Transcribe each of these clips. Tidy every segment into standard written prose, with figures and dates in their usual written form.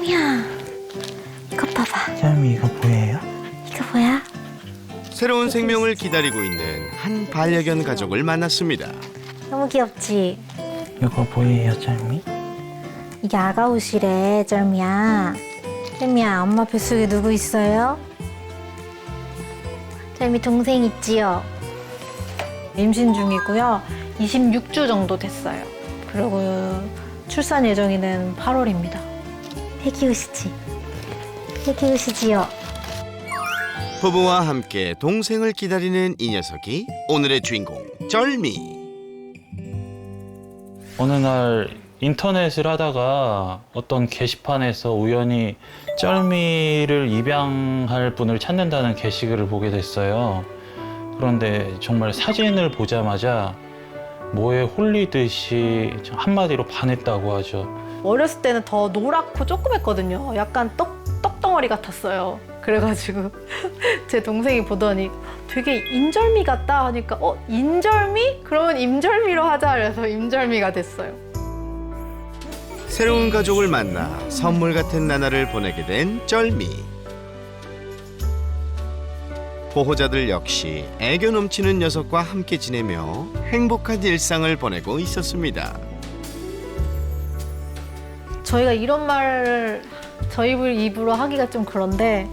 쩔미야, 이것 봐봐. 짤미 이거 뭐예요? 이거 뭐야? 새로운 생명을 기다리고 있는 한 반려견 가족을 만났습니다. 너무 귀엽지? 이거 뭐예요, 짤미? 이게 아가 옷이래, 쩔미야. 쩔미야, 엄마 뱃속에 누구 있어요? 쩔미 동생 있지요? 임신 중이고요. 26주 정도 됐어요. 그리고 출산 예정일은 8월입니다. 애기옷이지? 애기옷이지요? 부부와 함께 동생을 기다리는 이 녀석이 오늘의 주인공 쩔미. 어느 날 인터넷을 하다가 어떤 게시판에서 우연히 쩔미를 입양할 분을 찾는다는 게시글을 보게 됐어요. 그런데 정말 사진을 보자마자 뭐에 홀리듯이 한마디로 반했다고 하죠. 어렸을 때는 더 노랗고 조그맸거든요. 약간 떡덩어리 같았어요. 그래가지고 제 동생이 보더니 되게 인절미 같다 하니까 인절미? 그러면 임절미로 하자 그래서 임절미가 됐어요. 새로운 가족을 만나 선물 같은 나날을 보내게 된 쩔미. 보호자들 역시 애교 넘치는 녀석과 함께 지내며 행복한 일상을 보내고 있었습니다. 저희가 이런 말을 저희 입으로 하기가 좀 그런데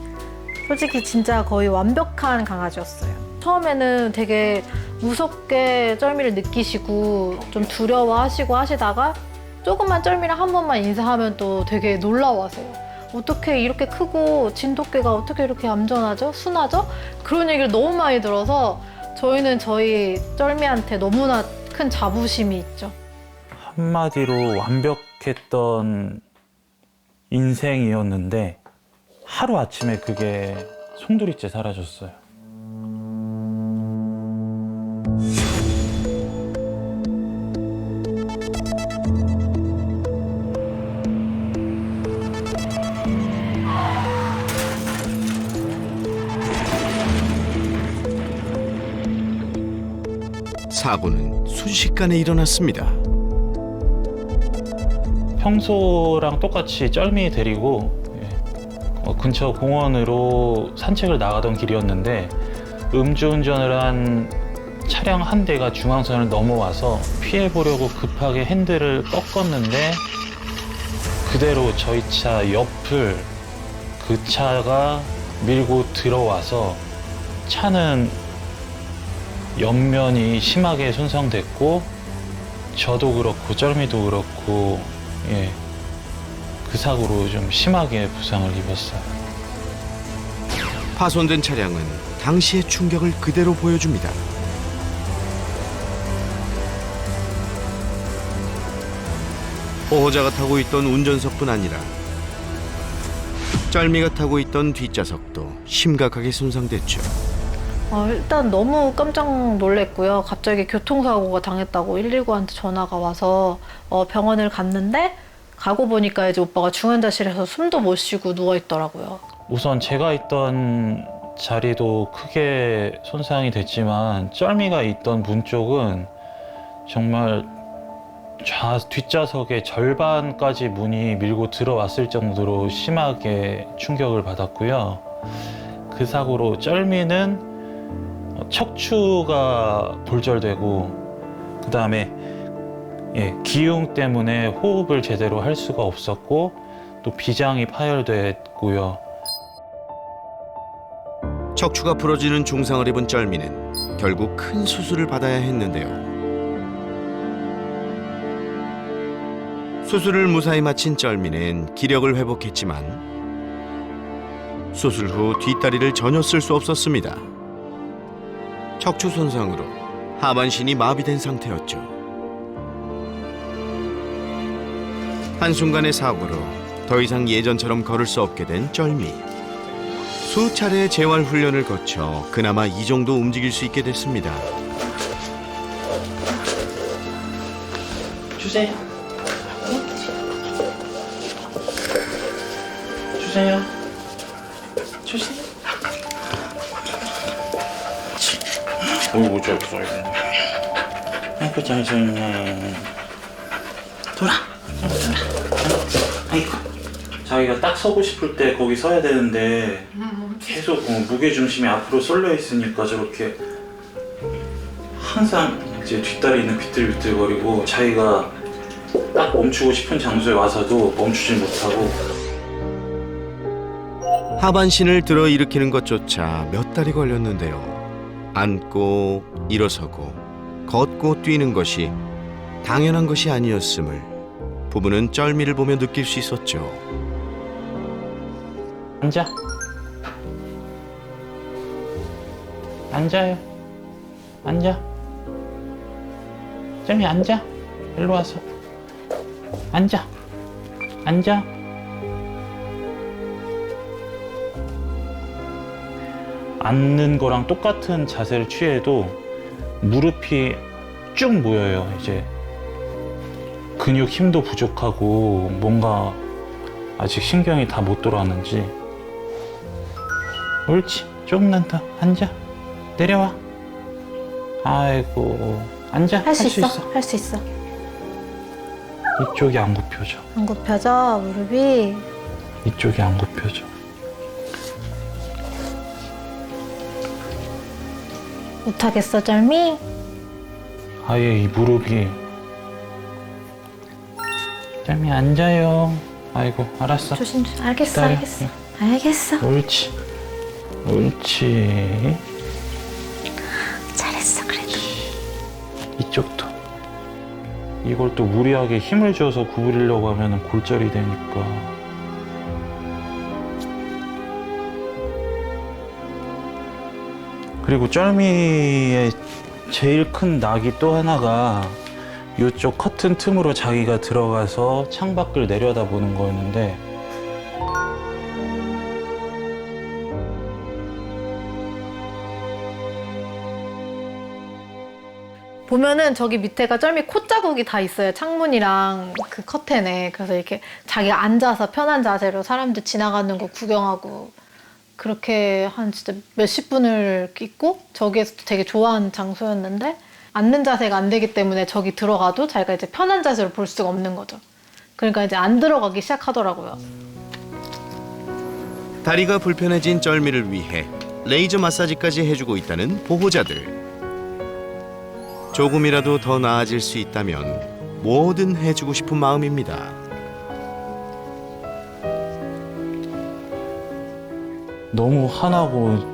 솔직히 진짜 거의 완벽한 강아지였어요. 처음에는 되게 무섭게 쩔미를 느끼시고 좀 두려워하시고 하시다가 조금만 쩔미랑 한 번만 인사하면 또 되게 놀라워하세요. 어떻게 이렇게 크고 진돗개가 어떻게 이렇게 얌전하죠? 순하죠? 그런 얘기를 너무 많이 들어서 저희는 저희 쩔미한테 너무나 큰 자부심이 있죠. 한마디로 완벽했던 인생이었는데 하루아침에 그게 송두리째 사라졌어요. 사고는 순식간에 일어났습니다. 평소랑 똑같이 쩔미 데리고 근처 공원으로 산책을 나가던 길이었는데 음주운전을 한 차량 한 대가 중앙선을 넘어와서 피해보려고 급하게 핸들을 꺾었는데 그대로 저희 차 옆을 그 차가 밀고 들어와서 차는 옆면이 심하게 손상됐고 저도 그렇고 쩔미도 그렇고 그 사고로 좀 심하게 부상을 입었어요. 파손된 차량은 당시의 충격을 그대로 보여줍니다. 보호자가 타고 있던 운전석뿐 아니라 쩔미가 타고 있던 뒷좌석도 심각하게 손상됐죠. 일단 너무 깜짝 놀랐고요. 갑자기 교통사고가 당했다고 119한테 전화가 와서 병원을 갔는데 가고 보니까 이제 오빠가 중환자실에서 숨도 못 쉬고 누워 있더라고요. 우선 제가 있던 자리도 크게 손상이 됐지만 쩔미가 있던 문 쪽은 정말 뒷좌석의 절반까지 문이 밀고 들어왔을 정도로 심하게 충격을 받았고요. 그 사고로 쩔미는 척추가 골절되고 그 다음에 기흉 때문에 호흡을 제대로 할 수가 없었고 또 비장이 파열됐고요. 척추가 부러지는 중상을 입은 쩔미는 결국 큰 수술을 받아야 했는데요. 수술을 무사히 마친 쩔미는 기력을 회복했지만 수술 후 뒷다리를 전혀 쓸 수 없었습니다. 척추 손상으로 하반신이 마비된 상태였죠. 한순간의 사고로 더 이상 예전처럼 걸을 수 없게 된 쩔미. 수차례의 재활 훈련을 거쳐 그나마 이 정도 움직일 수 있게 됐습니다. 주세요. 주세요. 주세요. 어이구 잘 써있네. 아이고 잘 써있네. 돌아. 아이고. 자기가 딱 서고 싶을 때 거기 서야 되는데 계속 무게중심이 앞으로 쏠려 있으니까 저렇게 항상 이제 뒷다리는 비틀비틀거리고 자기가 딱 멈추고 싶은 장소에 와서도 멈추지 못하고 하반신을 들어 일으키는 것조차 몇 달이 걸렸는데요. 앉고 일어서고 걷고 뛰는 것이 당연한 것이 아니었음을 부부는 쩔미를 보며 느낄 수 있었죠. 앉아. 앉아요. 앉아. 잼이 앉아. 일로 와서. 앉아. 앉아. 앉는 거랑 똑같은 자세를 취해도 무릎이 쭉 모여요. 이제 근육 힘도 부족하고 뭔가 아직 신경이 다 못 돌아왔는지. 옳지. 조금만 더 앉아. 내려와. 아이고. 앉아. 할 수 있어. 할 수 있어. 이쪽이 안 굽혀져. 안 굽혀져 무릎이. 이쪽이 안 굽혀져. 못하겠어 쩔미? 아예 이 무릎이. 짬이 앉아요. 아이고 알았어. 조심. 알겠어. 기다려. 알겠어. 알겠어. 옳지. 옳지. 잘했어 그래도. 이쪽도. 이걸 또 무리하게 힘을 줘서 구부리려고 하면 골절이 되니까. 그리고 쩔미의 제일 큰 낙이 또 하나가 이쪽 커튼 틈으로 자기가 들어가서 창밖을 내려다보는 거였는데 보면은 저기 밑에가 쩔미 콧자국이 다 있어요. 창문이랑 그 커튼에. 그래서 이렇게 자기가 앉아서 편한 자세로 사람들 지나가는 거 구경하고 그렇게 한 진짜 몇십 분을 있고 저기에서 되게 좋아하는 장소였는데 앉는 자세가 안 되기 때문에 저기 들어가도 자기가 이제 편한 자세로 볼 수가 없는 거죠. 그러니까 이제 안 들어가기 시작하더라고요. 다리가 불편해진 쩔미를 위해 레이저 마사지까지 해주고 있다는 보호자들. 조금이라도 더 나아질 수 있다면 뭐든 해주고 싶은 마음입니다. 너무 화나고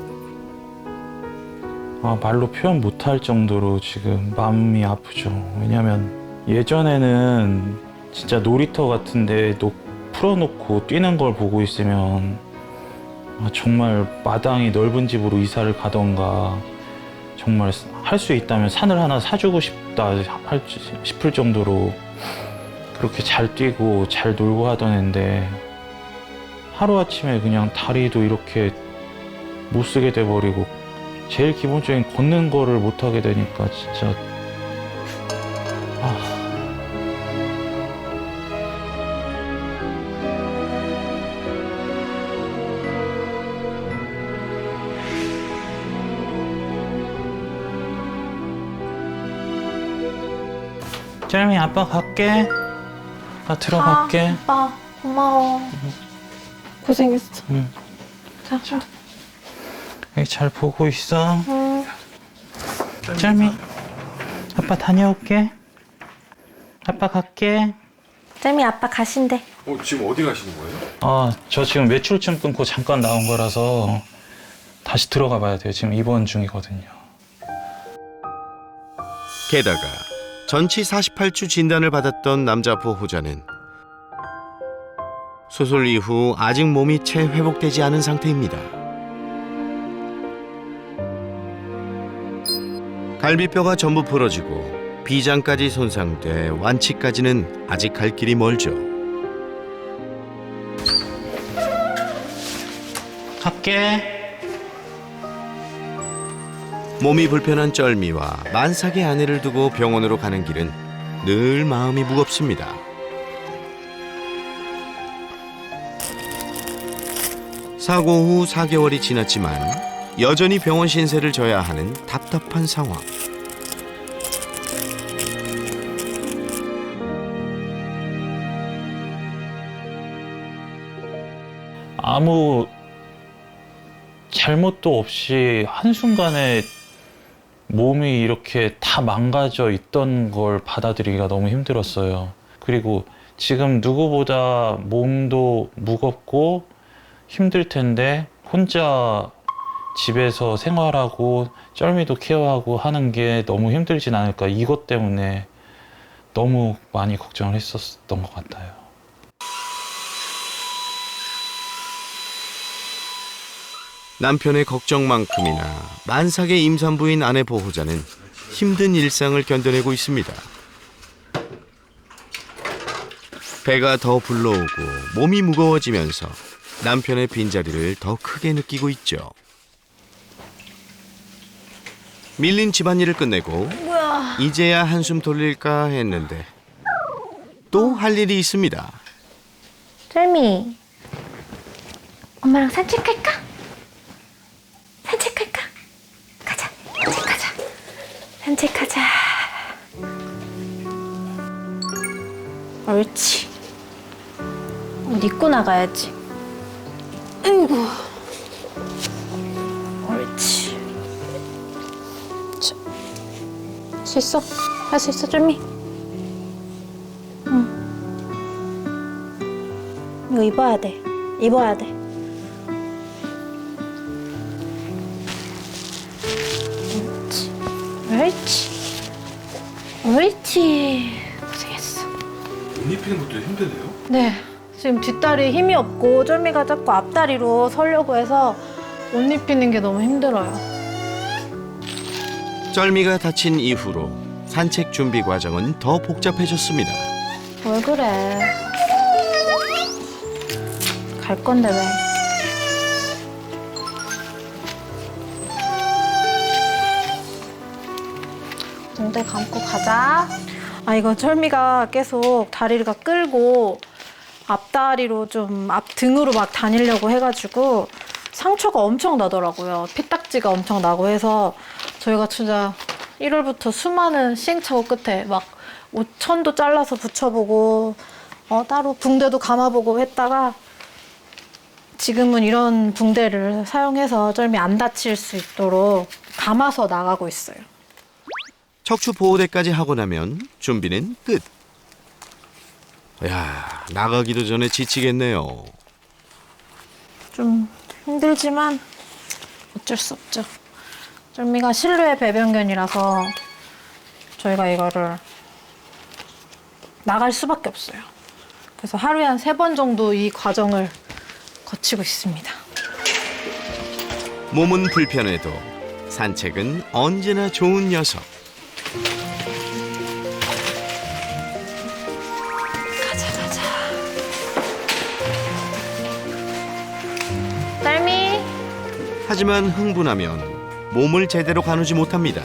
말로 표현 못할 정도로 지금 마음이 아프죠. 왜냐면 예전에는 진짜 놀이터 같은데 풀어놓고 뛰는 걸 보고 있으면 정말 마당이 넓은 집으로 이사를 가던가 정말 할 수 있다면 산을 하나 사주고 싶다 싶을 정도로 그렇게 잘 뛰고 잘 놀고 하던 애인데 하루아침에 그냥 다리도 이렇게 못 쓰게 돼버리고 제일 기본적인 걷는 거를 못 하게 되니까 진짜 짤미 아빠 갈게. 나 들어갈게. 아빠 고마워. 고생했어. 응. 자. 여기 잘 보고 있어. 짤미 아빠 다녀올게. 아빠 갈게. 쩔미 아빠 가신대. 지금 어디 가시는 거예요? 저 지금 외출증 끊고 잠깐 나온 거라서 다시 들어가 봐야 돼요. 지금 입원 중이거든요. 게다가 전치 48주 진단을 받았던 남자 보호자는 수술 이후 아직 몸이 채 회복되지 않은 상태입니다. 갈비뼈가 전부 부러지고 비장까지 손상돼 완치까지는 아직 갈 길이 멀죠. 갈게. 몸이 불편한 쩔미와 만삭의 아내를 두고 병원으로 가는 길은 늘 마음이 무겁습니다. 사고 후 4개월이 지났지만 여전히 병원 신세를 져야 하는 답답한 상황. 아무 잘못도 없이 한순간에 몸이 이렇게 다 망가져 있던 걸 받아들이기가 너무 힘들었어요. 그리고 지금 누구보다 몸도 무겁고 힘들 텐데 혼자 집에서 생활하고 쩔미도 케어하고 하는 게 너무 힘들진 않을까, 이것 때문에 너무 많이 걱정을 했었던 것 같아요. 남편의 걱정만큼이나 만삭의 임산부인 아내 보호자는 힘든 일상을 견뎌내고 있습니다. 배가 더 불러오고 몸이 무거워지면서 남편의 빈자리를 더 크게 느끼고 있죠. 밀린 집안일을 끝내고 이제야 한숨 돌릴까 했는데 또 할 일이 있습니다. 쩔미, 엄마랑 산책할까? 산책할까? 가자, 산책하자. 산책하자. 옳지. 옷 입고 나가야지. 아이고. 옳지. 할 수 있어. 할 수 있어, 쩔미. 응. 이거 입어야 돼. 입어야 돼. 옳지. 옳지. 옳지. 고생했어. 옷 입히는 것도 힘드네요. 네. 지금 뒷다리에 힘이 없고 쫄미가 자꾸 앞다리로 서려고 해서 옷 입히는 게 너무 힘들어요. 쩔미가 다친 이후로 산책 준비 과정은 더 복잡해졌습니다. 왜 그래? 갈 건데 왜? 붕대 감고 가자. 아, 이거 쩔미가 계속 다리가 끌고 앞다리로 좀 앞 등으로 막 다니려고 해가지고 상처가 엄청 나더라고요. 피딱지가 엄청 나고 해서 저희가 진짜 1월부터 수많은 시행착오 끝에 막 천도 잘라서 붙여보고 따로 붕대도 감아보고 했다가 지금은 이런 붕대를 사용해서 쩔미 안 다칠 수 있도록 감아서 나가고 있어요. 척추 보호대까지 하고 나면 준비는 끝. 야, 나가기도 전에 지치겠네요. 좀 힘들지만 어쩔 수 없죠. 쩔미가 실루엣 배변견이라서 저희가 이거를 나갈 수밖에 없어요. 그래서 하루에 한 3번 정도 이 과정을 거치고 있습니다. 몸은 불편해도 산책은 언제나 좋은 녀석. 쩔미, 하지만 흥분하면 몸을 제대로 가누지 못합니다.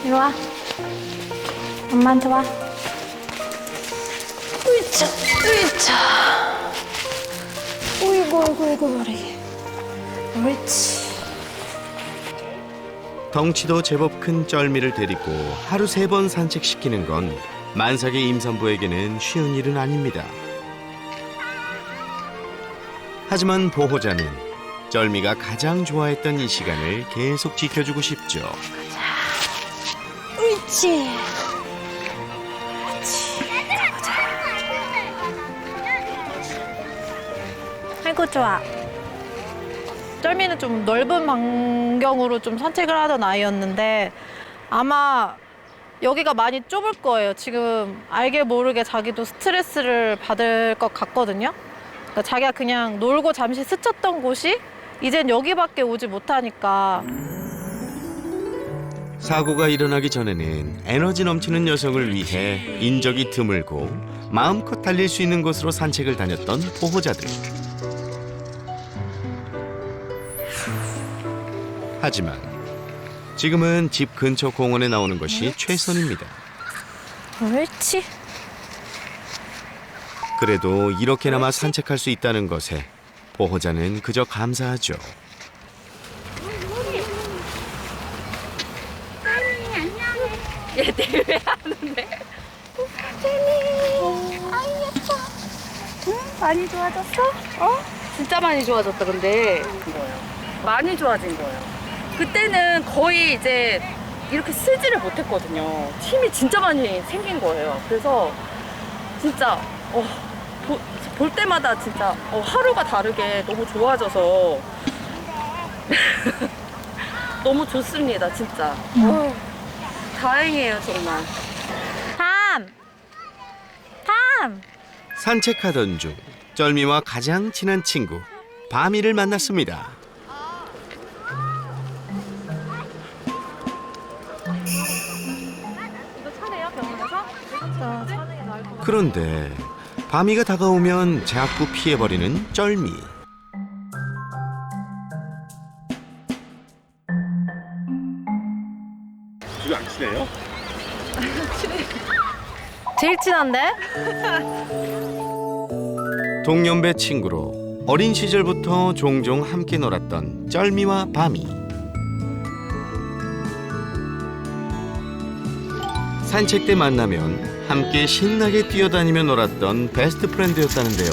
이리 와. 엄마한테 와. 으이차, 으이차. 어이구, 어이구, 어이구, 머리. 옳지. 덩치도 제법 큰 쩔미를 데리고 하루 3번 산책시키는 건 만삭의 임산부에게는 쉬운 일은 아닙니다. 하지만 보호자는 쩔미가 가장 좋아했던 이 시간을 계속 지켜주고 싶죠. 옳지. 아이고, 좋아. 쩔미는 좀 넓은 반경으로 좀 산책을 하던 아이였는데 아마 여기가 많이 좁을 거예요. 지금 알게 모르게 자기도 스트레스를 받을 것 같거든요. 그러니까 자기가 그냥 놀고 잠시 스쳤던 곳이 이젠 여기밖에 오지 못하니까. 사고가 일어나기 전에는 에너지 넘치는 여성을 위해 인적이 드물고 마음껏 달릴 수 있는 곳으로 산책을 다녔던 보호자들. 하지만 지금은 집 근처 공원에 나오는 것이 최선입니다. 옳지. 그래도 이렇게나마 산책할 수 있다는 것에 보호자는 그저 감사하죠. 아, 예뻐. 응? 많이 좋아졌어? 어? 진짜 많이 좋아졌다, 근데. 많이 좋아진 거예요. 그때는 거의 이제 이렇게 쓰지를 못했거든요. 힘이 진짜 많이 생긴 거예요. 그래서 진짜, 볼 때마다 진짜 하루가 다르게 너무 좋아져서 너무 좋습니다, 진짜. 다행이에요, 정말. 탐! 산책하던 중 쩔미와 가장 친한 친구 바미를 만났습니다. 그런데 바미가 다가오면 자꾸 피해버리는 쩔미. 지금 안 친해요? 제일 친한데? 동년배 친구로 어린 시절부터 종종 함께 놀았던 쩔미와 바미. 산책 때 만나면 함께 신나게 뛰어다니며 놀았던 베스트 프렌드였다는데요.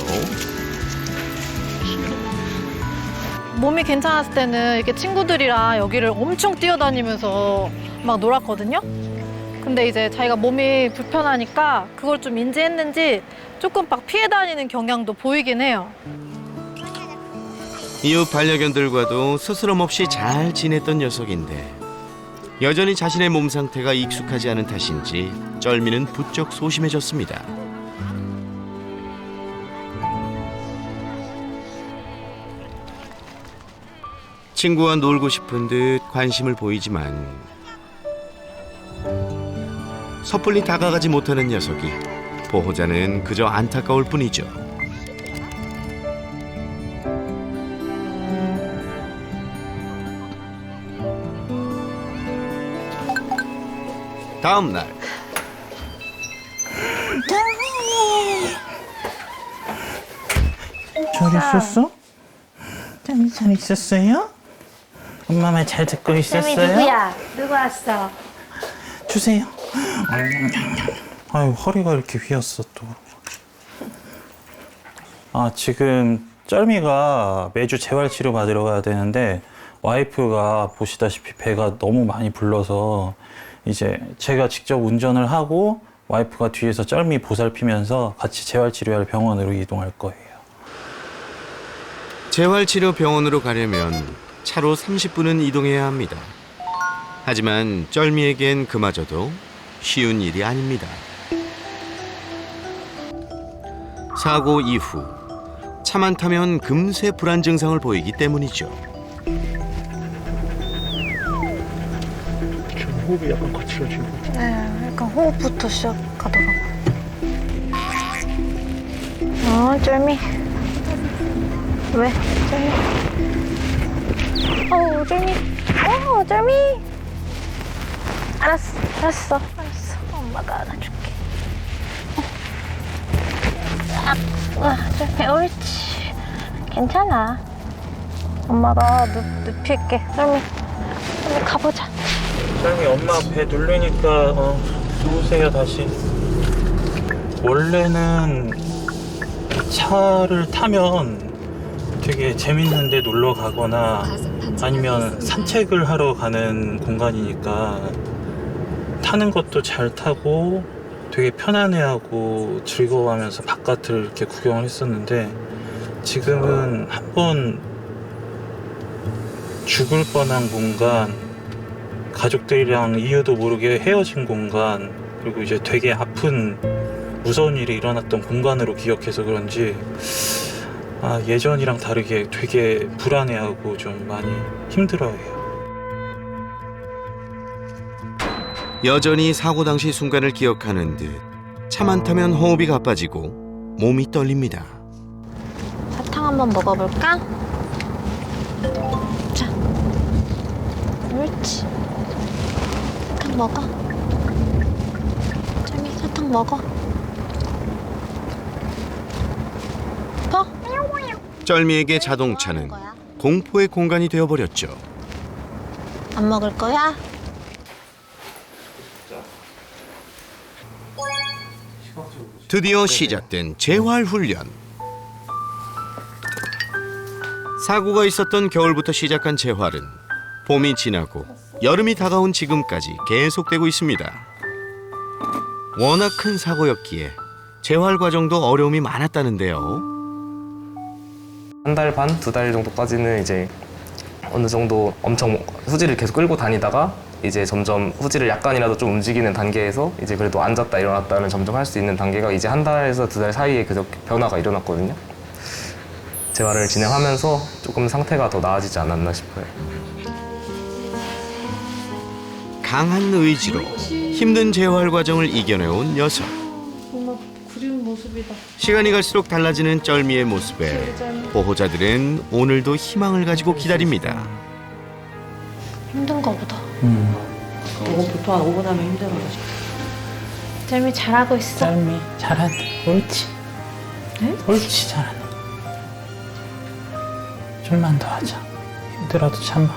몸이 괜찮았을 때는 이렇게 친구들이랑 여기를 엄청 뛰어다니면서 막 놀았거든요. 근데 이제 자기가 몸이 불편하니까 그걸 좀 인지했는지 조금 막 피해 다니는 경향도 보이긴 해요. 이웃 반려견들과도 스스럼 없이 잘 지냈던 녀석인데 여전히 자신의 몸 상태가 익숙하지 않은 탓인지 쩔미는 부쩍 소심해졌습니다. 친구와 놀고 싶은 듯 관심을 보이지만 섣불리 다가가지 못하는 녀석이 보호자는 그저 안타까울 뿐이죠. 다음 날 잘 있었어? 잘 있었어요? 엄마 말 잘 듣고 있었어요? 누구야? 누구 왔어? 주세요. 아유, 허리가 이렇게 휘었어 또. 지금 쩔미가 매주 재활 치료 받으러 가야 되는데 와이프가 보시다시피 배가 너무 많이 불러서 이제 제가 직접 운전을 하고 와이프가 뒤에서 쩔미 보살피면서 같이 재활 치료할 병원으로 이동할 거예요. 재활치료 병원으로 가려면 차로 30분은 이동해야 합니다. 하지만 쩔미에겐 그마저도 쉬운 일이 아닙니다. 사고 이후 차만 타면 금세 불안 증상을 보이기 때문이죠. 지금 호흡이 약간 거칠어지고. 네, 약간 호흡부터 시작하더라고요. 쩔미. 왜? 쩔미. 쩔미. 쩔미. 알았어. 엄마가 안아줄게. 쩔미, 옳지. 괜찮아. 엄마가 눕힐게. 쩔미, 가보자. 쩔미 엄마 배 누르니까 누우세요 다시. 원래는 차를 타면 되게 재밌는데 놀러 가거나 아니면 산책을 하러 가는 공간이니까 타는 것도 잘 타고 되게 편안해하고 즐거워하면서 바깥을 이렇게 구경을 했었는데 지금은 한번 죽을 뻔한 공간, 가족들이랑 이유도 모르게 헤어진 공간, 그리고 이제 되게 아픈 무서운 일이 일어났던 공간으로 기억해서 그런지 예전이랑 다르게 되게 불안해하고 좀 많이 힘들어해요. 여전히 사고 당시 순간을 기억하는 듯 차만 타면 호흡이 가빠지고 몸이 떨립니다. 사탕 한번 먹어볼까? 자, 옳지. 사탕 먹어. 쩔미 사탕 먹어. 쩔미에게 자동차는 공포의 공간이 되어버렸죠. 안 먹을 거야? 드디어 시작된 재활훈련. 사고가 있었던 겨울부터 시작한 재활은 봄이 지나고 여름이 다가온 지금까지 계속되고 있습니다. 워낙 큰 사고였기에 재활 과정도 어려움이 많았다는데요. 한 달 반, 2달 정도까지는 이제 어느 정도 엄청 후지를 계속 끌고 다니다가 이제 점점 후지를 약간이라도 좀 움직이는 단계에서 이제 그래도 앉았다 일어났다는 점점 할 수 있는 단계가 이제 한 달에서 2달 사이에 그 변화가 일어났거든요. 재활을 진행하면서 조금 상태가 더 나아지지 않았나 싶어요. 강한 의지로 힘든 재활 과정을 이겨내온 녀석. 정말 그리운 모습이다. 시간이 갈수록 달라지는 쩔미의 모습에 보호자들은 오늘도 희망을 가지고 기다립니다. 힘든가 보다. 너무 보통 한 5분 하면 힘들어가지고. 쩔미 잘하고 있어. 짤미 잘하네. 옳지. 네? 옳지 잘하네. 좀만 더 하자. 힘들어도 참아.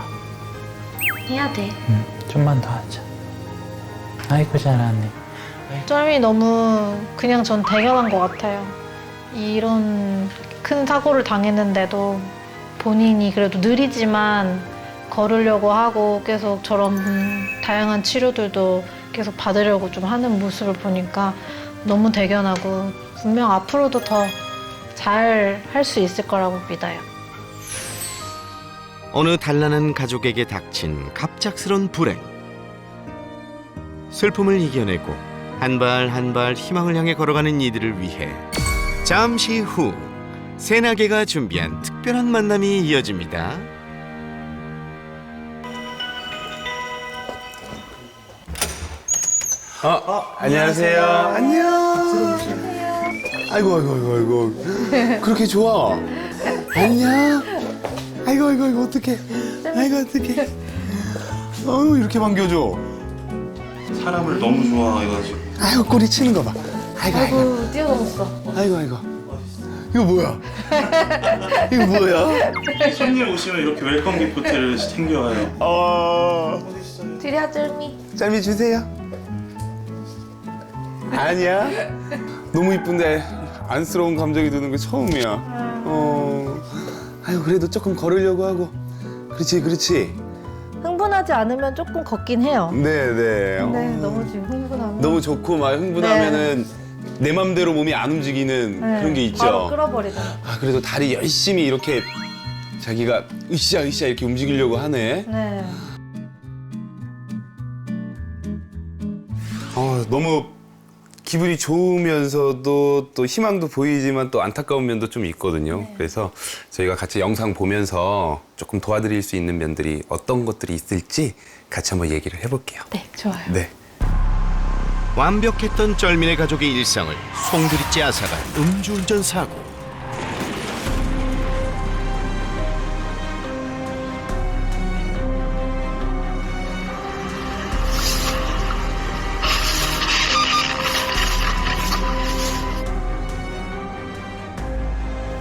해야 돼. 좀만 더 하자. 아이고 잘하네. 쩔미 너무 그냥 전 대견한 것 같아요. 이런 큰 사고를 당했는데도 본인이 그래도 느리지만 걸으려고 하고 계속 저런 다양한 치료들도 계속 받으려고 좀 하는 모습을 보니까 너무 대견하고 분명 앞으로도 더 잘 할 수 있을 거라고 믿어요. 어느 단란한 가족에게 닥친 갑작스런 불행. 슬픔을 이겨내고 한 발 한 발 희망을 향해 걸어가는 이들을 위해 잠시 후 새나개가 준비한 특별한 만남이 이어집니다. 안녕하세요. 안녕. 아이고 아이고 아이고 아이고. 그렇게 좋아. 안녕. 아이고 아이고 아이고 어떡해. 아이고 어떡해. 어우 이렇게 반겨줘. 사람을 너무 좋아해가지고. 아이고 꼬리 치는 거 봐. 아이고 아이고. 뛰어넘었어. 아이고 아이고. 이거 뭐야? 이거 뭐야? 손님 오시면 이렇게 웰컴 기프트를 챙겨와요. 드려 쩔미. 짤미 주세요. 아니야? 너무 이쁜데 안쓰러운 감정이 드는 게 처음이야. 아유 그래도 조금 걸으려고 하고. 그렇지 그렇지. 흥분하지 않으면 조금 걷긴 해요. 네네. 네, 너무 지금 흥분하면 너무 좋고 막 흥분하면은 내 맘대로 몸이 안 움직이는 네, 그런 게 있죠. 바로 끌어버리잖아. 아 그래도 다리 열심히 이렇게 자기가 으쌰 으쌰 이렇게 움직이려고 하네. 네. 너무 기분이 좋으면서도 또 희망도 보이지만 또 안타까운 면도 좀 있거든요. 그래서 저희가 같이 영상 보면서 조금 도와드릴 수 있는 면들이 어떤 것들이 있을지 같이 한번 얘기를 해볼게요. 네, 좋아요. 네. 완벽했던 쩔미네 가족의 일상을 송두리째 앗아간 음주운전 사고.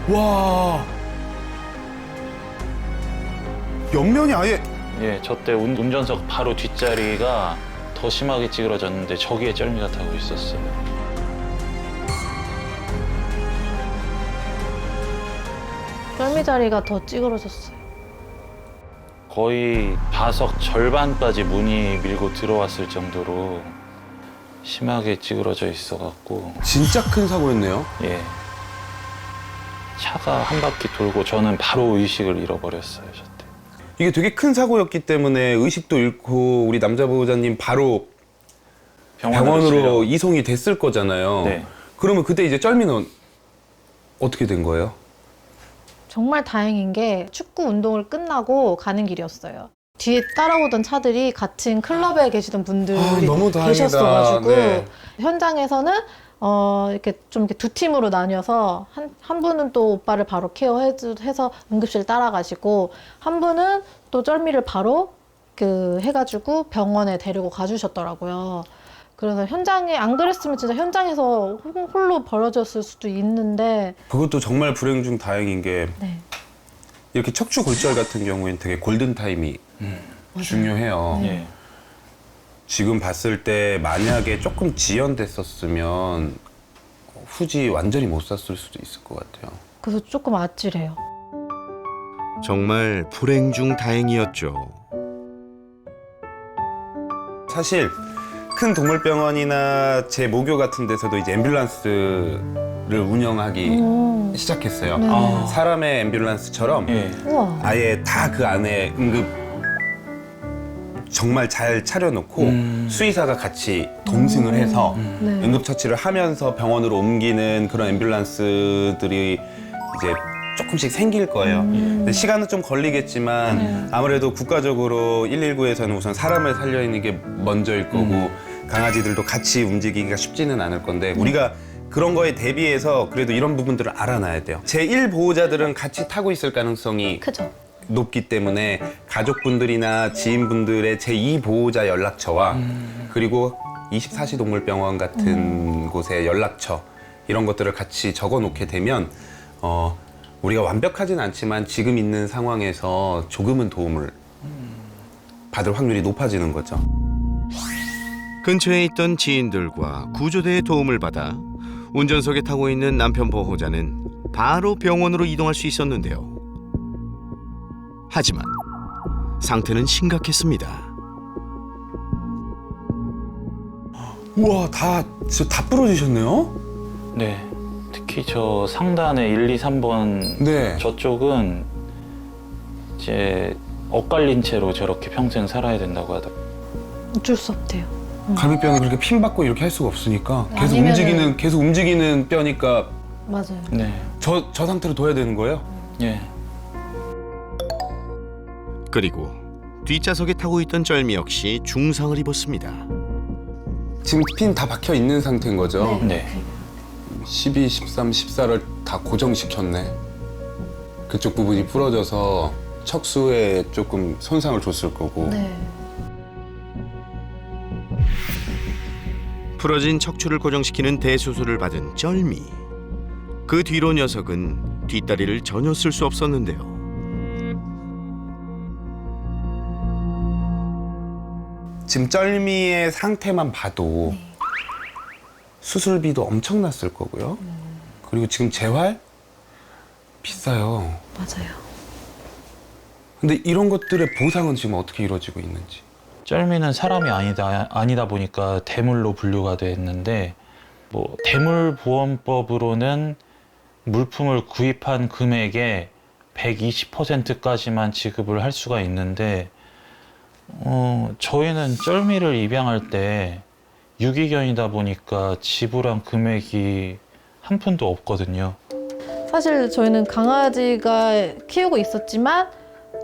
와. 옆면이 아예 예, 저 때 운전석 바로 뒷자리가 더 심하게 찌그러졌는데 저기에 쩔미가 타고 있었어요. 쩔미 자리가 더 찌그러졌어요. 거의 좌석 절반까지 문이 밀고 들어왔을 정도로 심하게 찌그러져 있어갖고 진짜 큰 사고였네요. 예, 차가 한 바퀴 돌고 저는 바로 의식을 잃어버렸어요. 저 때. 이게 되게 큰 사고였기 때문에 의식도 잃고 우리 남자 보호자님 바로 병원으로 실려- 이송이 됐을 거잖아요. 네. 그러면 그때 이제 쩔미는 어떻게 된 거예요? 정말 다행인 게 축구 운동을 끝나고 가는 길이었어요. 뒤에 따라오던 차들이 같은 클럽에 계시던 분들이 너무 다행이다. 계셨어가지고 네. 현장에서는 이렇게 좀 이렇게 두 팀으로 나뉘어서 한 분은 또 오빠를 바로 케어해서 응급실 따라가시고 한 분은 또 쩔미를 바로 해가지고 병원에 데리고 가주셨더라고요. 그래서 현장에 안 그랬으면 진짜 현장에서 홀로 벌어졌을 수도 있는데 그것도 정말 불행 중 다행인 게 네. 이렇게 척추 골절 같은 경우에는 되게 골든 타임이 중요해요. 예. 지금 봤을 때 만약에 조금 지연됐었으면 후지 완전히 못 샀을 수도 있을 것 같아요. 그래서 조금 아찔해요. 정말 불행 중 다행이었죠. 사실 큰 동물병원이나 제 모교 같은 데서도 이제 앰뷸런스를 운영하기 시작했어요. 네. 사람의 앰뷸런스처럼 예. 우와. 아예 다 그 안에 응급 정말 잘 차려놓고 수의사가 같이 동승을 해서 네. 응급처치를 하면서 병원으로 옮기는 그런 앰뷸런스들이 이제 조금씩 생길 거예요. 근데 시간은 좀 걸리겠지만 아무래도 국가적으로 119에서는 우선 사람을 살려있는 게 먼저일 거고 강아지들도 같이 움직이기가 쉽지는 않을 건데 우리가 그런 거에 대비해서 그래도 이런 부분들을 알아놔야 돼요. 제1보호자들은 같이 타고 있을 가능성이 크죠. 높기 때문에 가족분들이나 지인분들의 제2보호자 연락처와 그리고 24시 동물병원 같은 곳의 연락처 이런 것들을 같이 적어 놓게 되면 우리가 완벽하진 않지만 지금 있는 상황에서 조금은 도움을 받을 확률이 높아지는 거죠. 근처에 있던 지인들과 구조대의 도움을 받아 운전석에 타고 있는 남편 보호자는 바로 병원으로 이동할 수 있었는데요. 하지만 상태는 심각했습니다. 우와, 진짜 다 부러지셨네요? 네. 특히 저 상단에 1, 2, 3번 네. 저쪽은 이제 엇갈린 채로 저렇게 평생 살아야 된다고 하더라고요. 어쩔 수 없대요. 갈비뼈는 그렇게 핀 받고 이렇게 할 수가 없으니까 계속 아니면은- 계속 움직이는 뼈니까 맞아요. 네. 저 상태로 둬야 되는 거예요? 예. 그리고 뒷좌석에 타고 있던 쩔미 역시 중상을 입었습니다. 지금 핀 다 박혀 있는 상태인 거죠? 네. 12, 13, 14를 다 고정시켰네. 그쪽 부분이 부러져서 척수에 조금 손상을 줬을 거고. 네. 부러진 척추를 고정시키는 대수술을 받은 쩔미. 그 뒤로 녀석은 뒷다리를 전혀 쓸 수 없었는데요. 지금 쩔미의 상태만 봐도 수술비도 엄청났을 거고요. 그리고 지금 재활 비싸요. 맞아요. 근데 이런 것들의 보상은 지금 어떻게 이루어지고 있는지. 쩔미는 사람이 아니다 보니까 대물로 분류가 됐는데 뭐 대물보험법으로는 물품을 구입한 금액의 120%까지만 지급을 할 수가 있는데 저희는 쩔미를 입양할 때 유기견이다 보니까 지불한 금액이 한 푼도 없거든요. 사실 저희는 강아지가 키우고 있었지만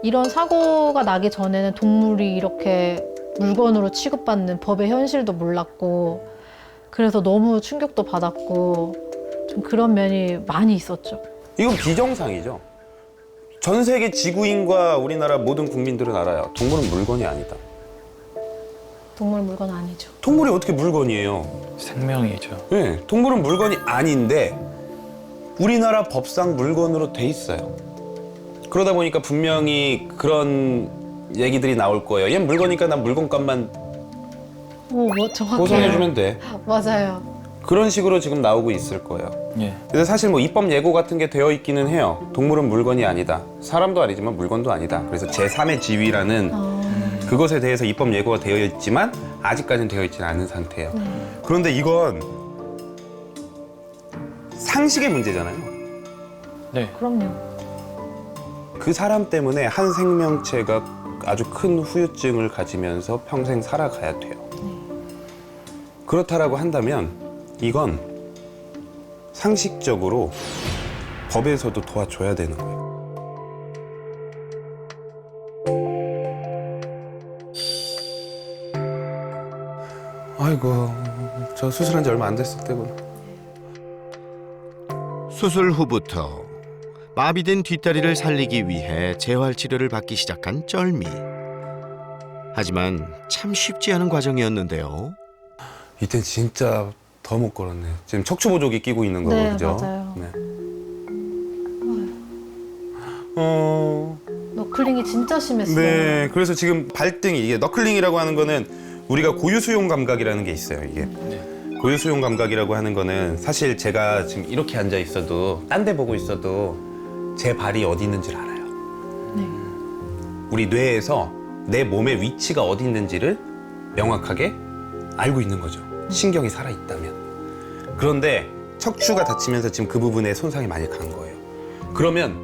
이런 사고가 나기 전에는 동물이 이렇게 물건으로 취급받는 법의 현실도 몰랐고 그래서 너무 충격도 받았고 좀 그런 면이 많이 있었죠. 이건 비정상이죠. 전 세계 지구인과 우리나라 모든 국민들은 알아요. 동물은 물건이 아니다. 동물 물건 아니죠. 동물이 어떻게 물건이에요? 생명이죠. 네, 동물은 물건이 아닌데 우리나라 법상 물건으로 돼 있어요. 그러다 보니까 분명히 그런 얘기들이 나올 거예요. 얘는 물건이니까 난 물건값만 뭐 정확해요. 보상해주면 돼. 맞아요. 그런 식으로 지금 나오고 있을 거예요. 예. 그래서 사실 뭐 입법 예고 같은 게 되어 있기는 해요. 동물은 물건이 아니다. 사람도 아니지만 물건도 아니다. 그래서 제3의 지위라는 그것에 대해서 입법 예고가 되어 있지만 아직까지는 되어 있지는 않은 상태예요. 그런데 이건 상식의 문제잖아요. 네. 그럼요. 그 사람 때문에 한 생명체가 아주 큰 후유증을 가지면서 평생 살아가야 돼요. 그렇다라고 한다면 이건 상식적으로 법에서도 도와줘야 되는 거예요. 아이고, 저 수술한 지 얼마 안 됐을 때구나. 수술 후부터 마비된 뒷다리를 살리기 위해 재활 치료를 받기 시작한 쩔미. 하지만 참 쉽지 않은 과정이었는데요. 이땐 진짜 더 못 걸었네. 지금 척추 보조기 끼고 있는 거고, 네, 그죠? 맞아요. 네. 너클링이 진짜 심했어요. 네, 그래서 지금 발등이 이게 너클링이라고 하는 거는 우리가 고유수용 감각이라는 게 있어요. 이게 고유수용 감각이라고 하는 거는 사실 제가 지금 이렇게 앉아 있어도 딴 데 보고 있어도 제 발이 어디 있는지를 알아요. 네. 우리 뇌에서 내 몸의 위치가 어디 있는지를 명확하게 알고 있는 거죠. 신경이 살아있다면. 그런데 척추가 다치면서 지금 그 부분에 손상이 많이 간 거예요. 그러면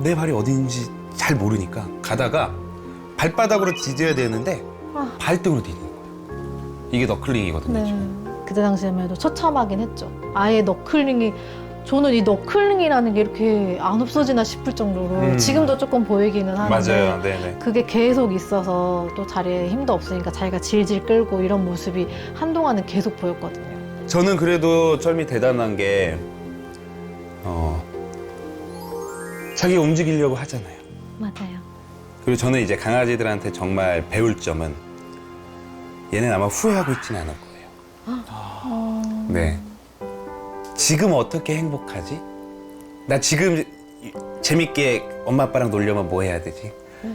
내 발이 어디 있는지 잘 모르니까 가다가 발바닥으로 디뎌야 되는데 발등으로 디디는 거예요. 이게 너클링이거든요. 네. 지금. 그때 당시에만 해도 처참하긴 했죠. 아예 너클링이 저는 이 너클링이라는 게 이렇게 안 없어지나 싶을 정도로 지금도 조금 보이기는 하는데 맞아요. 네네. 그게 계속 있어서 또 자리에 힘도 없으니까 자기가 질질 끌고 이런 모습이 한동안은 계속 보였거든요. 저는 그래도 쩔미 대단한 게 자기가 움직이려고 하잖아요. 맞아요. 그리고 저는 이제 강아지들한테 정말 배울 점은 얘는 아마 후회하고 있진 않을 거예요. 네. 지금 어떻게 행복하지? 나 지금 재밌게 엄마 아빠랑 놀려면 뭐 해야 되지?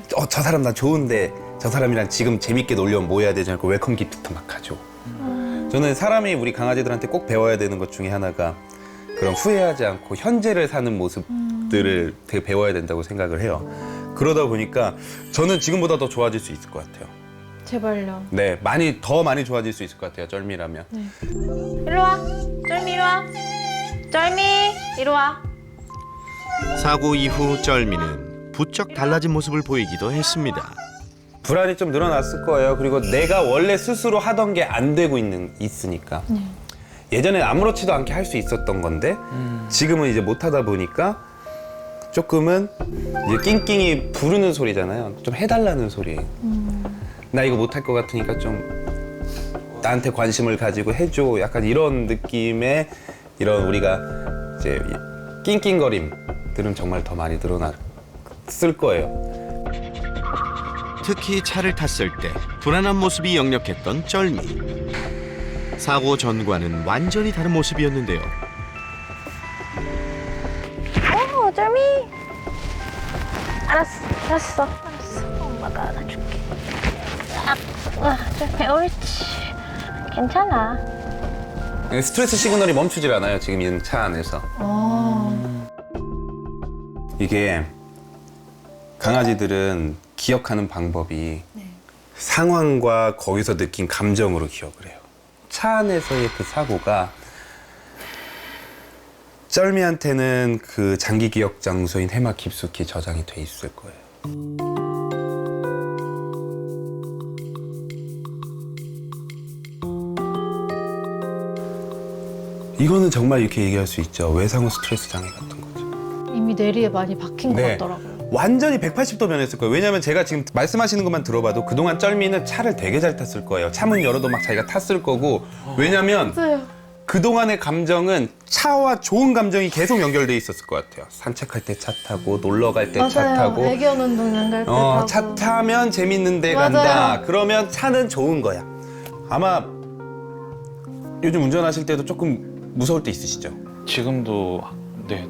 저 사람 나 좋은데 저 사람이랑 지금 재밌게 놀려면 뭐 해야 되지? 하고 웰컴 기프트 막 하죠. 저는 사람이 우리 강아지들한테 꼭 배워야 되는 것 중에 하나가 그런 후회하지 않고 현재를 사는 모습들을 되게 배워야 된다고 생각을 해요. 그러다 보니까 저는 지금보다 더 좋아질 수 있을 것 같아요. 제발요. 네, 더 많이 좋아질 수 있을 것 같아요. 쩔미라면. 일로 와. 쩔미 이리 와. 쩔미 이리 와. 사고 이후 쩔미는 부쩍 달라진 모습을 보이기도 했습니다. 불안이 좀 늘어났을 거예요. 그리고 내가 원래 스스로 하던 게 안 되고 있으니까. 예전에 아무렇지도 않게 할 수 있었던 건데 지금은 이제 못 하다 보니까 조금은 이제 낑낑이 부르는 소리잖아요. 좀 해달라는 소리. 나 이거 못 할 것 같으니까 좀 나한테 관심을 가지고 해줘. 약간 이런 느낌의 이런 우리가 이제 낑낑거림들은 정말 더 많이 늘어났을 거예요. 특히 차를 탔을 때 불안한 모습이 역력했던 쩔미. 사고 전과는 완전히 다른 모습이었는데요. 쩔미. 알았어. 엄마가 안아줄게. 쩔미 옳지. 괜찮아. 스트레스 시그널이 멈추질 않아요. 지금 이 차 안에서. 이게 강아지들은 기억하는 방법이 상황과 거기서 느낀 감정으로 기억을 해요. 차 안에서의 그 사고가 쩔미한테는 그 장기 기억 장소인 해마 깊숙이 저장이 돼 있을 거예요. 이거는 정말 이렇게 얘기할 수 있죠. 외상후 스트레스 장애 같은 거죠. 이미 뇌리에 많이 박힌 것 네. 같더라고요. 완전히 180도 변했을 거예요. 왜냐면 제가 지금 말씀하시는 것만 들어봐도 그동안 쩔미는 차를 되게 잘 탔을 거예요. 차문 열어도 막 자기가 탔을 거고. 왜냐면 맞아요. 그동안의 감정은 차와 좋은 감정이 계속 연결돼 있었을 것 같아요. 산책할 때 차 타고 놀러 갈 때 차 타고 애견 운동장 갈 때 타고. 차 타면 재밌는 데 맞아요. 간다. 그러면 차는 좋은 거야. 아마 요즘 운전하실 때도 조금 무서울 때 있으시죠? 지금도 네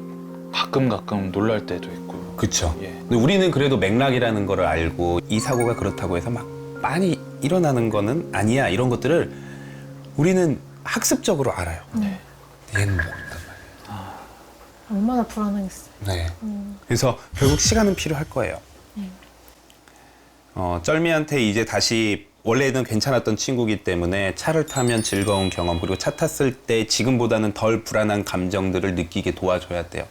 가끔 놀랄 때도 있고요. 그쵸. 예. 근데 우리는 그래도 맥락이라는 거를 알고 이 사고가 그렇다고 해서 막 많이 일어나는 거는 아니야. 이런 것들을 우리는 학습적으로 알아요. 네. 얘는 모른단 말이에요. 얼마나 불안하겠어요. 네. 그래서 결국 시간은 필요할 거예요. 쩔미한테 이제 다시 원래는 괜찮았던 친구기 때문에 차를 타면 즐거운 경험 그리고 차 탔을 때 지금보다는 덜 불안한 감정들을 느끼게 도와줘야 돼요.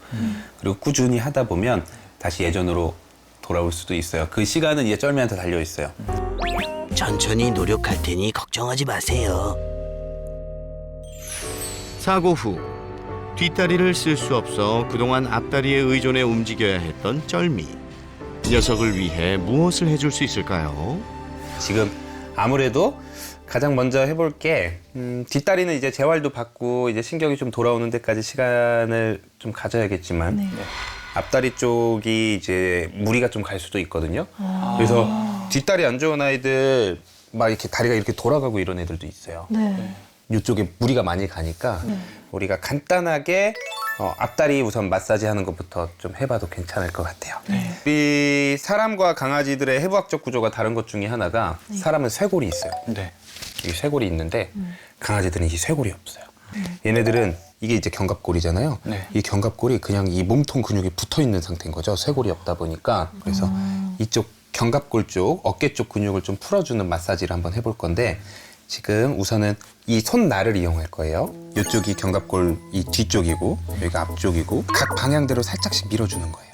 그리고 꾸준히 하다 보면 다시 예전으로 돌아올 수도 있어요. 그 시간은 이제 쩔미한테 달려 있어요. 천천히 노력할 테니 걱정하지 마세요. 사고 후 뒷다리를 쓸 수 없어 그동안 앞다리에 의존해 움직여야 했던 쩔미. 녀석을 위해 무엇을 해줄 수 있을까요? 지금 아무래도 가장 먼저 해볼 게 뒷다리는 이제 재활도 받고 이제 신경이 좀 돌아오는 데까지 시간을 좀 가져야겠지만 앞다리 쪽이 이제 무리가 좀 갈 수도 있거든요. 그래서 뒷다리 안 좋은 아이들 막 이렇게 다리가 이렇게 돌아가고 이런 애들도 있어요. 이쪽에 무리가 많이 가니까 우리가 간단하게 앞다리 우선 마사지 하는 것부터 좀 해봐도 괜찮을 것 같아요. 우리 사람과 강아지들의 해부학적 구조가 다른 것 중에 하나가 사람은 쇄골이 있어요. 네. 이 쇄골이 있는데 강아지들은 이 쇄골이 없어요. 얘네들은 이게 이제 견갑골이잖아요. 네. 이 견갑골이 그냥 이 몸통 근육이 붙어 있는 상태인 거죠. 쇄골이 없다 보니까. 그래서 이쪽 견갑골 쪽, 어깨 쪽 근육을 좀 풀어주는 마사지를 한번 해볼 건데 지금 우선은 이 손날을 이용할 거예요. 이쪽이 견갑골 이 뒤쪽이고 여기가 앞쪽이고 각 방향대로 살짝씩 밀어주는 거예요.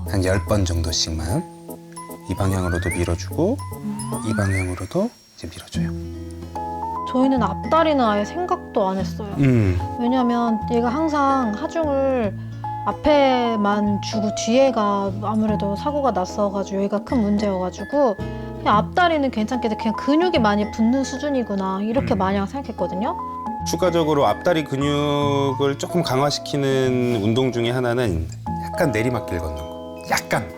한 10번 정도씩만 이 방향으로도 밀어주고 이 방향으로도 이제 밀어줘요. 저희는 앞다리는 아예 생각도 안 했어요. 왜냐면 얘가 항상 하중을 앞에만 주고 뒤에가 아무래도 사고가 났어가지고 여기가 큰 문제여가지고 그냥 앞다리는 괜찮게 그냥 근육이 많이 붙는 수준이구나 이렇게 마냥 생각했거든요. 추가적으로 앞다리 근육을 조금 강화시키는 운동 중에 하나는 약간 내리막길 걷는 거. 약간.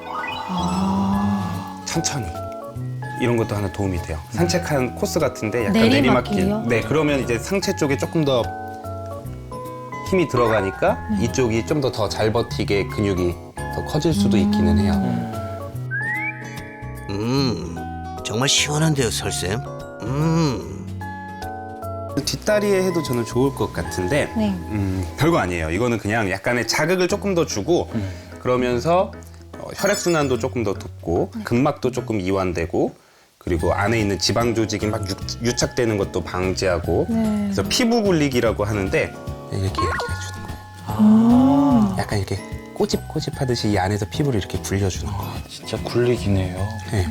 천천히. 이런 것도 하나 도움이 돼요. 산책한 코스 같은데 약간 내리막길이요? 네, 그러면 이제 상체 쪽에 조금 더 힘이 들어가니까 이쪽이 좀 더 잘 버티게 근육이 더 커질 수도 있기는 해요. 정말 시원한데요, 설쌤. 뒷다리에 해도 저는 좋을 것 같은데 네. 별거 아니에요. 이거는 그냥 약간의 자극을 조금 더 주고 그러면서 혈액순환도 조금 더 돕고 근막도 조금 이완되고 그리고 안에 있는 지방 조직이 막 유착되는 것도 방지하고 그래서 피부 굴리기라고 하는데 이렇게 해주는 거예요. 약간 이렇게 꼬집꼬집 하듯이 이 안에서 피부를 이렇게 굴려주는 거예요. 진짜 굴리기네요. 네.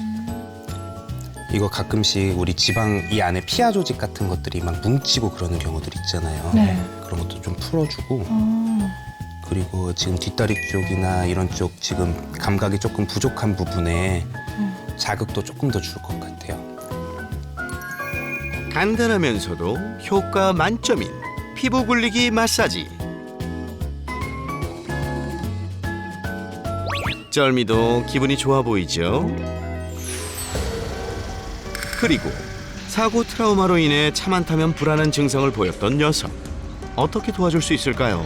이거 가끔씩 우리 지방 이 안에 피하 조직 같은 것들이 막 뭉치고 그러는 경우들 있잖아요. 네. 그런 것도 좀 풀어주고 그리고 지금 뒷다리 쪽이나 이런 쪽 지금 감각이 조금 부족한 부분에 자극도 조금 더 줄 것 같아요. 간단하면서도 효과 만점인 피부 굴리기 마사지. 쩔미도 기분이 좋아 보이죠? 그리고 사고 트라우마로 인해 차 안 타면 불안한 증상을 보였던 녀석. 어떻게 도와줄 수 있을까요?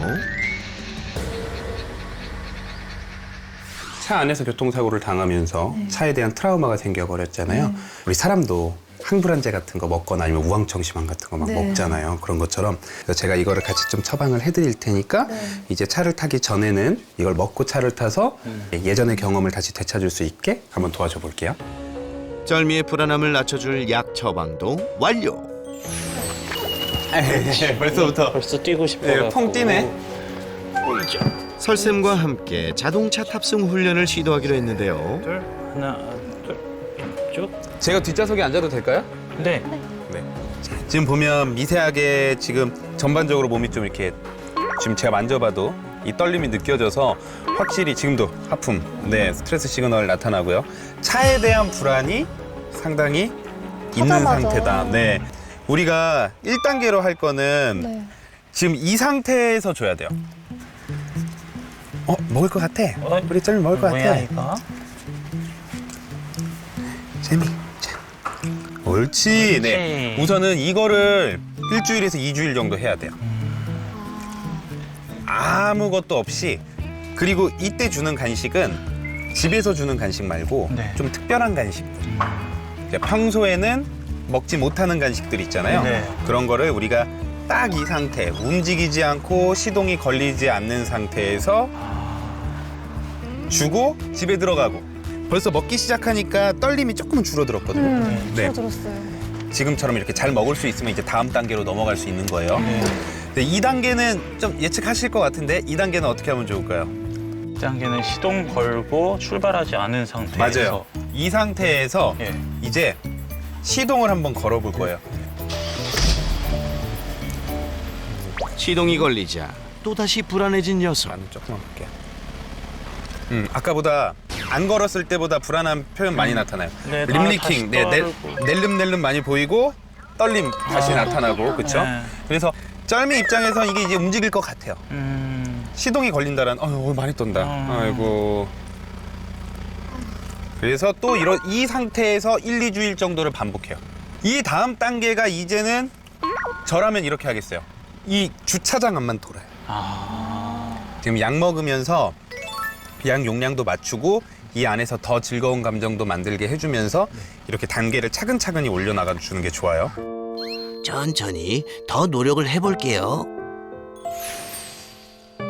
차 안에서 교통사고를 당하면서 차에 대한 트라우마가 생겨버렸잖아요. 우리 사람도 항불안제 같은 거 먹거나 아니면 우황청심환 같은 거 막 먹잖아요. 그런 것처럼 그래서 제가 이거를 같이 좀 처방을 해드릴 테니까 이제 차를 타기 전에는 이걸 먹고 차를 타서 예전의 경험을 다시 되찾을 수 있게 한번 도와줘 볼게요. 쩔미의 불안함을 낮춰줄 약 처방도 완료. 벌써 뛰고 싶어요. 펑 뛰네. 설쌤과 함께 자동차 탑승 훈련을 시도하기로 했는데요. 하나, 둘, 쭉. 제가 뒷좌석에 앉아도 될까요? 네. 지금 보면 미세하게 지금 전반적으로 몸이 좀 이렇게 지금 제가 만져봐도 이 떨림이 느껴져서 확실히 지금도 하품, 스트레스 시그널 나타나고요. 차에 대한 불안이 상당히 있는 상태다. 네. 우리가 1단계로 할 거는 지금 이 상태에서 줘야 돼요. 먹을 것 같아. 우리 쩔미 먹을 것 뭐야, 같아. 이거? 재미. 자. 옳지. 네. 우선은 이거를 1주일에서 2주일 정도 해야 돼요. 아무것도 없이. 그리고 이때 주는 간식은 집에서 주는 간식 말고 좀 특별한 간식들. 평소에는 먹지 못하는 간식들 있잖아요. 그런 거를 우리가 딱 이 상태, 움직이지 않고 시동이 걸리지 않는 상태에서 주고 집에 들어가고 벌써 먹기 시작하니까 떨림이 조금은 줄어들었거든요. 줄어들었어요. 지금처럼 이렇게 잘 먹을 수 있으면 이제 다음 단계로 넘어갈 수 있는 거예요. 근데 2단계는 좀 예측하실 것 같은데 2단계는 어떻게 하면 좋을까요? 2단계는 시동 걸고 출발하지 않은 상태에서. 맞아요. 이 상태에서 이제 시동을 한번 걸어볼 거예요. 시동이 걸리자 또다시 불안해진 녀석. 조금만 볼게요. 아까보다 안 걸었을 때보다 불안한 표현 많이 나타나요. 림리킹, 낼름낼름 많이 보이고 떨림 다시 나타나고, 그렇죠? 그래서 쩔미 입장에서 이게 이제 움직일 것 같아요. 시동이 걸린다란, 많이 떤다. 아이고. 그래서 또 이 상태에서 1, 2주일 정도를 반복해요. 이 다음 단계가 이제는 저라면 이렇게 하겠어요. 이 주차장 안만 돌아요. 지금 약 먹으면서 약 용량도 맞추고 이 안에서 더 즐거운 감정도 만들게 해주면서 이렇게 단계를 차근차근히 올려나가 주는 게 좋아요. 천천히 더 노력을 해볼게요.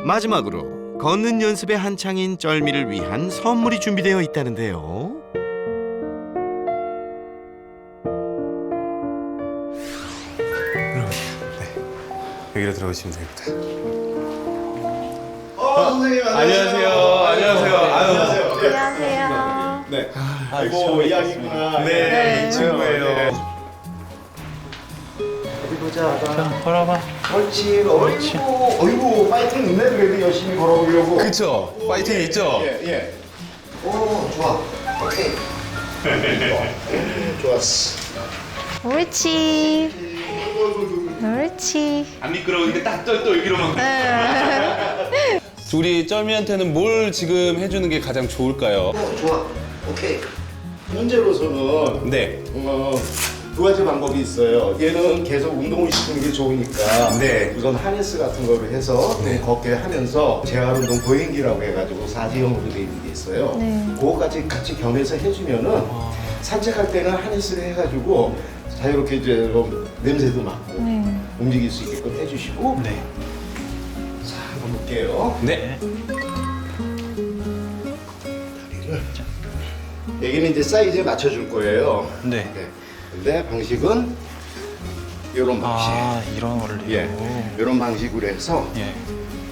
마지막으로 걷는 연습의 한창인 쩔미를 위한 선물이 준비되어 있다는데요. 여기로 들어오시면 됩니다. 선생님 안녕하세요. 안녕하세요. 아유. 안녕하세요. 네. 아이고 이야기구나. 네, 이 친구예요. 어디 보자. 걸어봐. 그렇지. 어이구 파이팅 있네. 그래도 열심히 걸어보려고. 그쵸? 파이팅 있죠? 예. 오 좋아. 오케이. 좋았어. 옳지. 옳지. 안 미끄러운데 딱 또 여기로만. 둘이 쩔미한테는 뭘 지금 해주는 게 가장 좋을까요? 좋아. 오케이. 현재로서는 네. 두 가지 방법이 있어요. 얘는 계속 운동을 시키는 게 좋으니까 네. 우선 하네스 같은 거를 해서 걷게 하면서 재활운동 보행기라고 해가지고 4지형으로 되어 있는 게 있어요. 그거까지 같이 겸해서 해주면은 산책할 때는 하네스를 해가지고 자유롭게 이제 냄새도 맡고 움직일 수 있게끔 해주시고 네. 자 한번 볼게요. 네. 여기는 이제 사이즈에 맞춰줄 거예요. 네. 근데 방식은 이런 방식. 아, 이런 원리로. 예, 이런 방식으로 해서 예.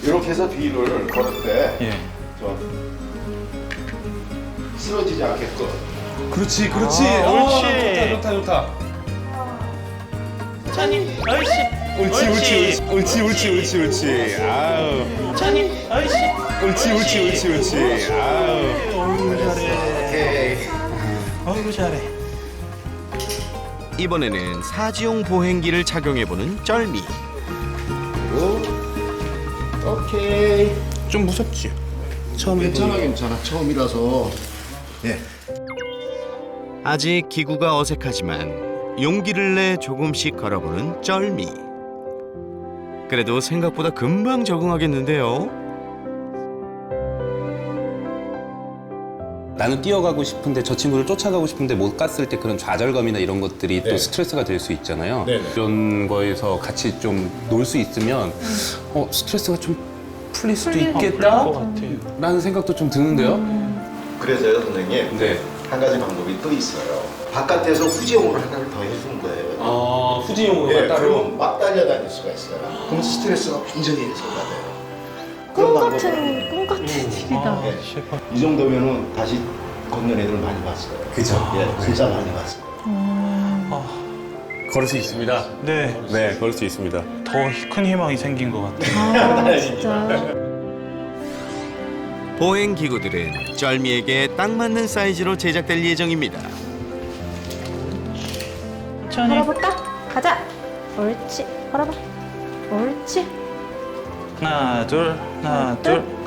이렇게 해서 뒤를 걸을 때 예. 좀 쓰러지지 않게끔. 그렇지, 그렇지. 옳지. 좋다. 찬이, 옳지. 옳지. 아우. 찬이, 옳지. 옳지. 아우. 어이구 잘해. 오케이. 어이구 잘해. 이번에는 4지용 보행기를 착용해보는 쩔미. 오케이. 좀 무섭지? 괜찮아. 처음이라서. 예. 아직 기구가 어색하지만 용기를 내 조금씩 걸어보는 쩔미. 그래도 생각보다 금방 적응하겠는데요. 나는 뛰어가고 싶은데 저 친구를 쫓아가고 싶은데 못 갔을 때 그런 좌절감이나 이런 것들이 또 스트레스가 될 수 있잖아요. 이런 거에서 같이 좀 놀 수 있으면 스트레스가 좀 풀릴 수도 있겠다 라는 생각도 좀 드는데요. 그래서요 선생님. 네. 한 가지 방법이 또 있어요. 바깥에서 후지용으로 하나를 더 해준 거예요. 후지용으로 따로. 그럼 막 달려다닐 수가 있어요. 그럼 스트레스가 완전히 해소가 돼요. 꿈 같은 일이다. 이 정도면은 다시 걷는 애들 많이 봤어요. 그죠? 예, 진짜 많이 봤어요. 걸을 수 있습니다. 네. 네, 걸을 수 있습니다. 더 큰 희망이 생긴 것 같아요. 아, 진짜. 보행 기구들은 쩔미에게 딱 맞는 사이즈로 제작될 예정입니다. 찬이. 걸어볼까? 가자. 옳지. 걸어봐. 옳지. 하나, 둘.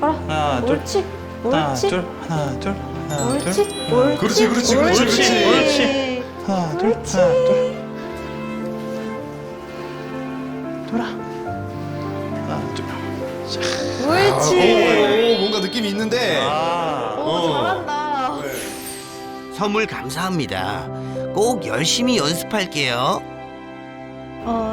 걸어. 하나, 둘. 옳지. 하나, 옳지. 둘. 하나, 둘. 하나, 옳지. 둘. 옳지. 그렇지. 옳지. 하나, 둘. 옳지. 하나, 둘. 돌아. 하나, 둘. 옳지. 뭔가 느낌이 있는데. 잘한다. 선물 감사합니다. 꼭 열심히 연습할게요.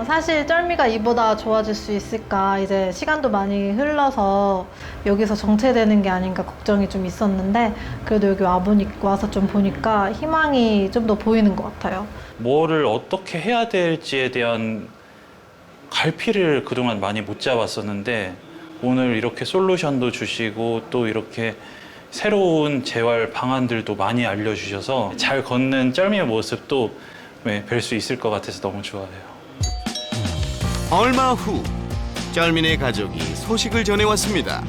사실 쩔미가 이보다 좋아질 수 있을까 이제 시간도 많이 흘러서 여기서 정체되는 게 아닌가 걱정이 좀 있었는데 그래도 여기 와서 좀 보니까 희망이 좀 더 보이는 것 같아요. 뭐를 어떻게 해야 될지에 대한 갈피를 그동안 많이 못 잡았었는데 오늘 이렇게 솔루션도 주시고 또 이렇게 새로운 재활 방안들도 많이 알려주셔서 잘 걷는 쩔미의 모습도 뵐 수 있을 것 같아서 너무 좋아요. 얼마 후 쩔미네 가족이 소식을 전해왔습니다.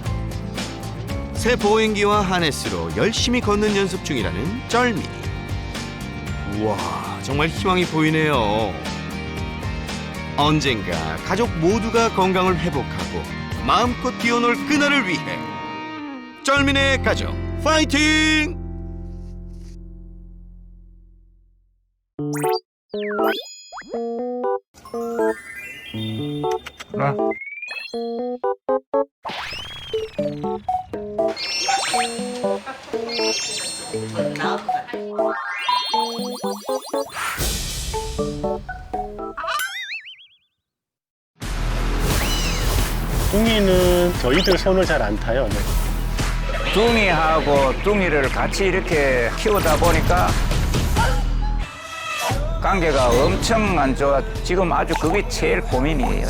새 보행기와 하네스로 열심히 걷는 연습 중이라는 쩔미. 우와, 정말 희망이 보이네요. 언젠가 가족 모두가 건강을 회복하고 마음껏 뛰어놀 그날을 위해 쩔미네 가족 파이팅! 뚱이는 저희들 손을 잘 안 타요. 네. 뚱이하고 뚱이를 같이 이렇게 키우다 보니까 관계가 엄청 안 좋아. 지금 아주 그게 제일 고민이에요.